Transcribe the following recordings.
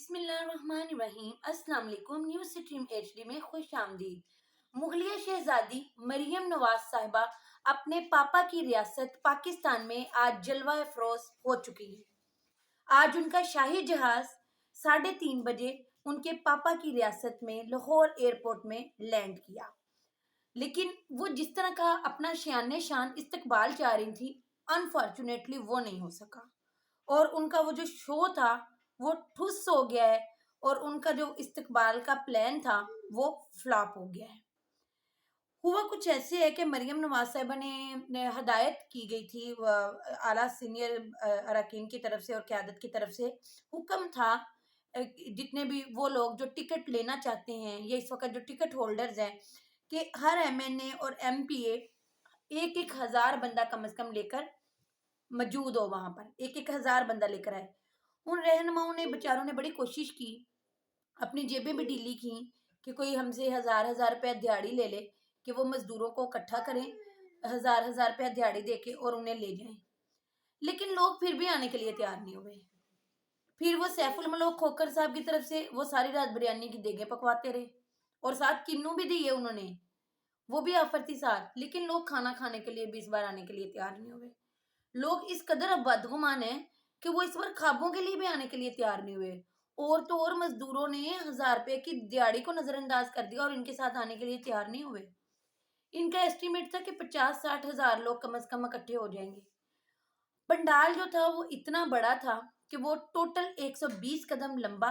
بسم اللہ الرحمن الرحیم۔ السلام علیکم۔ نیوز سٹریم HD میں خوش آمدید۔ مغلیہ شہزادی مریم نواز صاحبہ اپنے پاپا کی ریاست پاکستان میں آج جلوہ افروز ہو چکی ہیں۔ آج ان کا شاہی جہاز 3:30 بجے ان کے پاپا کی ریاست میں لاہور ایئرپورٹ میں لینڈ کیا، لیکن وہ جس طرح کا اپنا شان استقبال چاہ رہی تھی، انفارچونیٹلی وہ نہیں ہو سکا، اور ان کا وہ جو شو تھا وہ ٹھس ہو گیا ہے، اور ان کا جو استقبال کا پلان تھا وہ فلاپ ہو گیا ہے۔ ہوا کچھ ایسے ہے کہ مریم نواز صاحبہ نے ہدایت کی گئی تھی اعلیٰ سینئر اراکین کی طرف سے اور قیادت کی طرف سے، حکم تھا جتنے بھی وہ لوگ جو ٹکٹ لینا چاہتے ہیں یا اس وقت جو ٹکٹ ہولڈرز ہیں، کہ ہر MNA اور MP ایک ہزار بندہ کم از کم لے کر موجود ہو، وہاں پر 1000 بندہ لے کر آئے۔ ان رہنماؤں نے بیچاروں نے بڑی کوشش کی، اپنی جیبیں بھی ڈھیلی کی کہ کوئی ہم سے 1000 روپے دیہڑی لے لے کہ وہ مزدوروں کو اکٹھا کریں، 1000 روپے دیہڑی دے کے اور انہیں لے جائیں، لیکن لوگ پھر بھی آنے کے لیے تیار نہیں ہوئے۔ پھر وہ سیف الملوک کھوکھر صاحب کی طرف سے وہ ساری رات بریانی کی دیگیں پکواتے رہے، اور ساتھ کنوں بھی دیے انہوں نے، وہ بھی آفر تھی ساتھ، لیکن لوگ کھانا کھانے کے لیے بھی اس بار آنے کے لیے تیار نہیں ہوئے۔ لوگ اس قدر اب بدگمان ہیں کہ وہ اس بار خوابوں کے لیے بھی آنے کے لیے تیار نہیں ہوئے، اور تو اور مزدوروں نے 1000 روپے کی دیہڑی کو نظر انداز کر دیا اور ان کے ساتھ آنے کے لیے تیار نہیں ہوئے۔ ان کا ایسٹیمیٹ تھا کہ 50-60 ہزار لوگ کم از کم اکٹھے ہو جائیں گے۔ پنڈال جو تھا وہ اتنا بڑا تھا کہ وہ ٹوٹل 120 قدم لمبا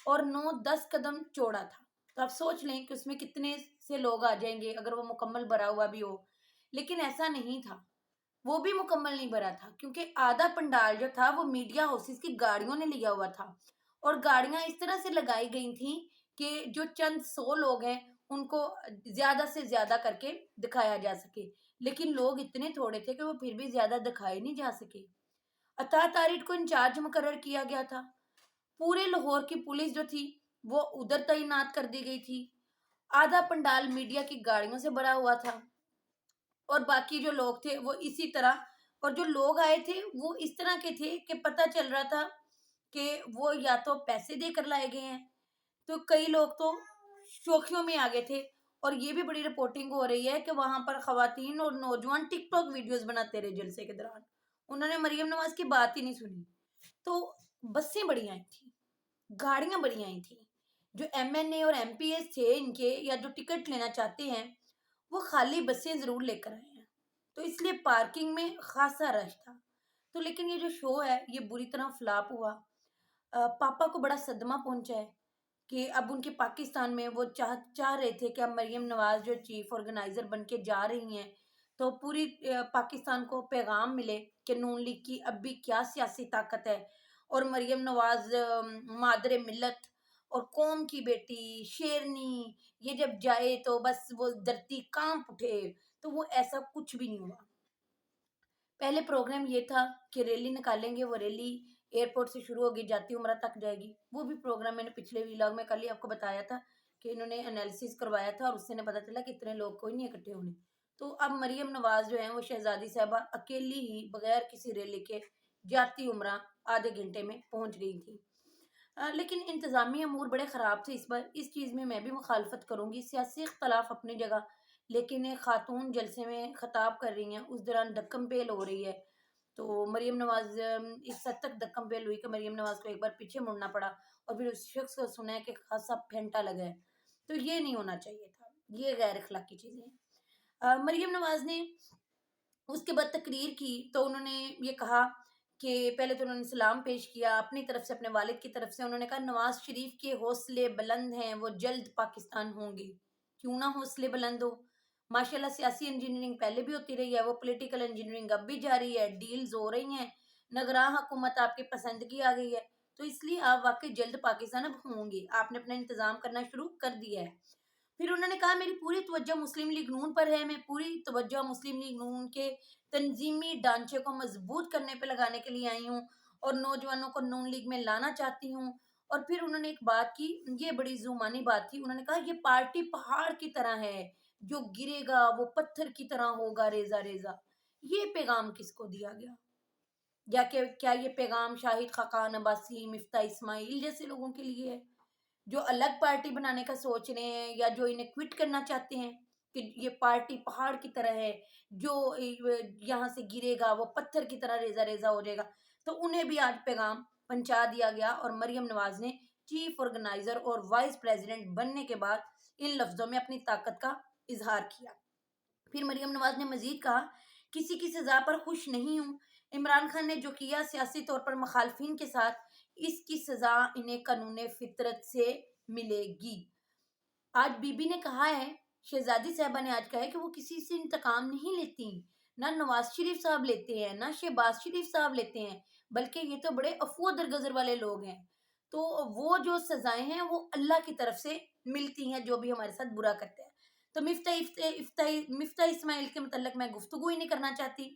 اور 9-10 قدم چوڑا تھا، تو آپ سوچ لیں کہ اس میں کتنے سے لوگ آ جائیں گے اگر وہ مکمل بھرا ہوا بھی ہو، لیکن ایسا نہیں تھا، وہ بھی مکمل نہیں بھرا تھا، کیونکہ آدھا پنڈال جو تھا وہ میڈیا ہاؤسز کی گاڑیوں نے لیا ہوا تھا، اور گاڑیاں اس طرح سے لگائی گئی تھیں کہ جو چند 100 لوگ ہیں ان کو زیادہ سے زیادہ کر کے دکھایا جا سکے، لیکن لوگ اتنے تھوڑے تھے کہ وہ پھر بھی زیادہ دکھائے نہیں جا سکے۔ عطا تاریٹ کو انچارج مقرر کیا گیا تھا، پورے لاہور کی پولیس جو تھی وہ ادھر تعینات کر دی گئی تھی، آدھا پنڈال میڈیا کی گاڑیوں سے بھرا ہوا تھا، اور باقی جو لوگ تھے وہ اسی طرح، اور جو لوگ آئے تھے وہ اس طرح کے تھے کہ پتہ چل رہا تھا کہ وہ یا تو پیسے دے کر لائے گئے ہیں، تو کئی لوگ تو شوخیوں میں آگے تھے، اور یہ بھی بڑی رپورٹنگ ہو رہی ہے کہ وہاں پر خواتین اور نوجوان ٹک ٹاک ویڈیوز بناتے رہے جلسے کے دوران، انہوں نے مریم نواز کی بات ہی نہیں سنی۔ تو بسیں بڑی آئی تھیں، گاڑیاں بڑی آئی تھیں، جو MNA اور MPs تھے ان کے یا جو ٹکٹ لینا چاہتے ہیں وہ خالی بسیں ضرور لے کر آئے ہیں، تو اس لیے پارکنگ میں خاصا رش تھا۔ تو لیکن یہ جو شو ہے یہ بری طرح فلاپ ہوا۔ پاپا کو بڑا صدمہ پہنچا ہے کہ اب ان کے پاکستان میں وہ چاہ رہے تھے کہ اب مریم نواز جو چیف آرگنائزر بن کے جا رہی ہیں تو پوری پاکستان کو پیغام ملے کہ نون لیگ کی اب بھی کیا سیاسی طاقت ہے، اور مریم نواز مادر ملت اور قوم کی بیٹی شیرنی، یہ جب جائے تو بس وہ دھرتی کانپ اٹھے، تو وہ ایسا کچھ بھی نہیں ہوا۔ پہلے پروگرام یہ تھا کہ ریلی نکالیں گے، وہ ریلی ایئرپورٹ سے شروع ہوگی جاتی عمرہ تک جائے گی، وہ بھی پروگرام میں نے پچھلے ویلاگ میں کل ہی آپ کو بتایا تھا کہ انہوں نے انالیسس کروایا تھا، اور اس سے نے پتا چلا کہ اتنے لوگ کوئی نہیں اکٹھے ہونے۔ تو اب مریم نواز جو ہیں وہ شہزادی صاحبہ اکیلی ہی بغیر کسی ریلی کے جاتی عمرہ آدھے گھنٹے میں پہنچ گئی تھی۔ لیکن انتظامی امور بڑے خراب تھے اس بار، اس چیز میں بھی مخالفت کروں گی، سیاسی اختلاف اپنی جگہ، لیکن ایک خاتون جلسے میں خطاب کر رہی ہیں، اس دوران دھکم پیل ہو رہی ہے، تو مریم نواز اس حد تک دھکم پیل ہوئی کہ مریم نواز کو ایک بار پیچھے مڑنا پڑا، اور پھر اس شخص کو سنا ہے کہ خاصا پھینٹا لگا ہے، تو یہ نہیں ہونا چاہیے تھا، یہ غیر اخلاقی چیزیں ہیں۔ مریم نواز نے اس کے بعد تقریر کی تو انہوں نے یہ کہا کہ پہلے تو انہوں نے سلام پیش کیا اپنی طرف سے، اپنے والد کی طرف سے، انہوں نے کہا نواز شریف کے حوصلے بلند ہیں، وہ جلد پاکستان ہوں گے، کیوں نہ حوصلے بلند ہو، ماشاءاللہ سیاسی انجینئرنگ پہلے بھی ہوتی رہی ہے، وہ پولیٹیکل انجینئرنگ اب بھی جاری ہے، ڈیلز ہو رہی ہیں، نگراں حکومت آپ کی پسند کی آ گئی ہے، تو اس لیے آپ واقعی جلد پاکستان اب ہوں گے، آپ نے اپنا انتظام کرنا شروع کر دیا ہے۔ پھر انہوں نے کہا میری پوری توجہ مسلم لیگ نون پر ہے، میں پوری توجہ مسلم لیگ نون کے تنظیمی ڈھانچے کو مضبوط کرنے پہ لگانے کے لیے آئی ہوں، اور نوجوانوں کو نون لیگ میں لانا چاہتی ہوں۔ اور پھر انہوں نے ایک بات کی، یہ بڑی زومانی بات تھی، انہوں نے کہا یہ پارٹی پہاڑ کی طرح ہے، جو گرے گا وہ پتھر کی طرح ہوگا ریزہ ریزہ۔ یہ پیغام کس کو دیا گیا؟ یا کہ کیا یہ پیغام شاہد خاقان عباسی، مفتاح اسماعیل جیسے لوگوں کے لیے ہے جو الگ پارٹی بنانے کا سوچ رہے ہیں یا جو انہیں کوئٹ کرنا چاہتے ہیں کہ یہ پارٹی پہاڑ کی طرح ہے، جو یہاں سے گرے گا وہ پتھر کی طرح ریزہ ریزہ ہو جائے گا؟ تو انہیں بھی آج پیغام پہنچا دیا گیا، اور مریم نواز نے چیف آرگنائزر اور وائس پریزیڈنٹ بننے کے بعد ان لفظوں میں اپنی طاقت کا اظہار کیا۔ پھر مریم نواز نے مزید کہا، کسی کی سزا پر خوش نہیں ہوں، عمران خان نے جو کیا سیاسی طور پر مخالفین کے ساتھ، اس کی سزا انہیں قانون فطرت سے ملے گی۔ آج بی بی نے کہا ہے، شہزادی صاحبہ نے آج کہا ہے کہ وہ کسی سے انتقام نہیں لیتی، نہ نواز شریف صاحب لیتے ہیں نہ شہباز شریف صاحب لیتے ہیں، بلکہ یہ تو بڑے عفو درگزر والے لوگ ہیں، تو وہ جو سزائیں ہیں وہ اللہ کی طرف سے ملتی ہیں جو بھی ہمارے ساتھ برا کرتے ہیں۔ تو مفتاح اسماعیل کے متعلق میں گفتگو ہی نہیں کرنا چاہتی،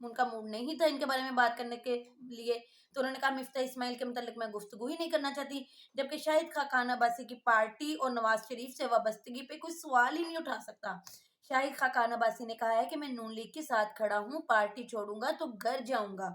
ان کا موڈ نہیں تھا ان کے بارے میں بات کرنے کے لیے، تو انہوں نے کہا مفتاح اسماعیل کے متعلق میں گفتگو ہی نہیں کرنا چاہتی، جبکہ شاہد خاقان عباسی کی پارٹی اور نواز شریف سے وابستگی پہ کوئی سوال ہی نہیں اٹھا سکتا۔ شاہد خاقان عباسی نے کہا ہے کہ میں نون لیگ کے ساتھ کھڑا ہوں، پارٹی چھوڑوں گا تو گھر جاؤں گا،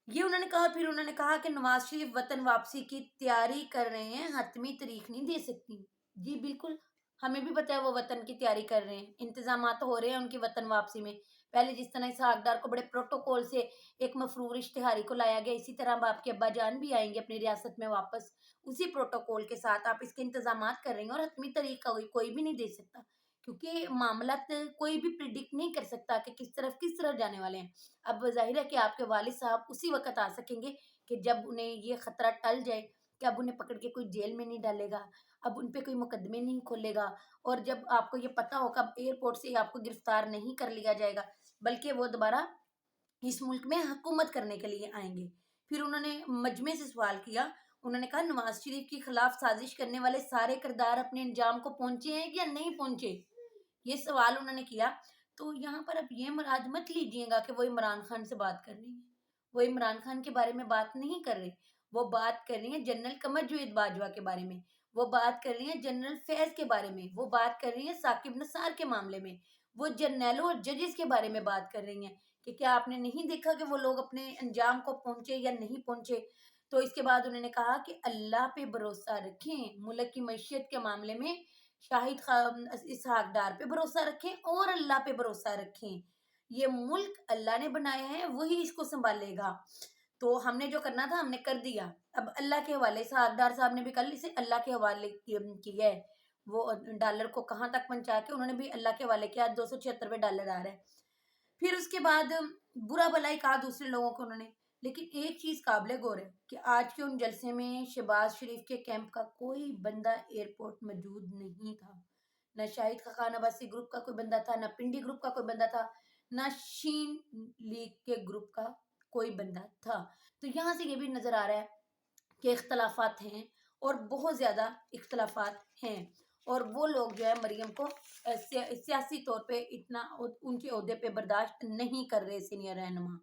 یہ انہوں نے کہا۔ پھر انہوں نے کہا کہ نواز شریف وطن واپسی کی تیاری کر رہے ہیں، حتمی تاریخ نہیں دے سکتی۔ جی بالکل، ہمیں بھی پتہ ہے وہ وطن کی تیاری کر رہے ہیں، انتظامات ہو رہے ہیں ان کی وطن واپسی میں۔ پہلے جس طرح اسحاق ڈار کو بڑے پروٹوکول سے ایک مفرور اشتہاری کو لایا گیا، اسی طرح اب آپ کے ابا جان بھی آئیں گے اپنی ریاست میں واپس، اسی پروٹوکول کے ساتھ آپ اس کے انتظامات کر رہے ہیں، اور حتمی تاریخ کوئی بھی نہیں دے سکتا، کیونکہ معاملات کوئی بھی پریڈکٹ نہیں کر سکتا کہ کس طرف جانے والے ہیں۔ اب ظاہر ہے کہ آپ کے والد صاحب اسی وقت آ سکیں گے کہ جب انہیں یہ خطرہ ٹل جائے کہ اب انہیں پکڑ کے کوئی جیل میں نہیں ڈالے گا، اب ان پہ کوئی مقدمے نہیں کھولے گا، اور جب آپ کو یہ پتا ہوگا ایئرپورٹ سے آپ کو گرفتار نہیں کر لیا جائے گا، بلکہ وہ دوبارہ اس ملک میں حکومت کرنے کے لیے آئیں گے۔ پھر انہوں نے مجمع سے سوال کیا، انہوں نے کہا نواز شریف کے خلاف سازش کرنے والے سارے کردار اپنے انجام کو پہنچے ہیں یا نہیں پہنچے، یہ سوال انہوں نے کیا۔ تو یہاں پر اب یہ مراد مت لیجئے گا کہ وہ عمران خان سے بات کر رہی ہیں، وہ عمران خان کے بارے میں بات نہیں کر رہے، وہ بات کر رہی ہیں جنرل قمر جاوید باجوہ کے بارے میں، وہ بات کر رہی ہیں جنرل فیض کے بارے میں، وہ بات کر رہی ہیں ثاقب نثار کے معاملے میں، وہ جرنیلوں اور ججز کے بارے میں بات کر رہی ہیں کہ کیا آپ نے نہیں دیکھا کہ وہ لوگ اپنے انجام کو پہنچے یا نہیں پہنچے۔ تو اس کے بعد انہوں نے کہا کہ اللہ پہ بھروسہ رکھیں، ملک کی معیشت کے معاملے میں اسحاق ڈار پہ بھروسہ رکھیں اور اللہ پہ بھروسہ رکھیں، یہ ملک اللہ نے بنایا ہے، وہی اس کو سنبھالے گا، تو ہم نے جو کرنا تھا ہم نے کر دیا، اب اللہ کے حوالے۔ اسحاق ڈار صاحب نے بھی کل اسے اللہ کے حوالے کیا ہے، وہ ڈالر کو کہاں تک پہنچا کے انہوں نے بھی اللہ کے حوالے کیا، 276 ڈالر آ رہا ہے۔ پھر اس کے بعد برا بھلائی کہا دوسرے لوگوں کو انہوں نے، لیکن ایک چیز قابل غور ہے کہ آج کے ان جلسے میں شہباز شریف کے کیمپ کا کوئی بندہ ایئرپورٹ موجود نہیں تھا، نہ شاہد خاقان عباسی گروپ کا کوئی بندہ تھا، نہ پنڈی گروپ کا کوئی بندہ تھا، نہ شین لیگ کے گروپ کا کوئی بندہ تھا۔ تو یہاں سے یہ بھی نظر آ رہا ہے کہ اختلافات ہیں، اور بہت زیادہ اختلافات ہیں، اور وہ لوگ جو ہے مریم کو سیاسی طور پہ اتنا ان کے عہدے پہ برداشت نہیں کر رہے سینئر رہنما۔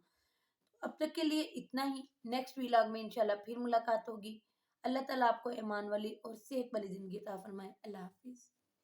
اب تک کے لیے اتنا ہی، نیکسٹ ویلاگ میں انشاءاللہ پھر ملاقات ہوگی۔ اللہ تعالیٰ آپ کو ایمان والی اور صحت والی زندگی عطا فرمائے۔ اللہ حافظ۔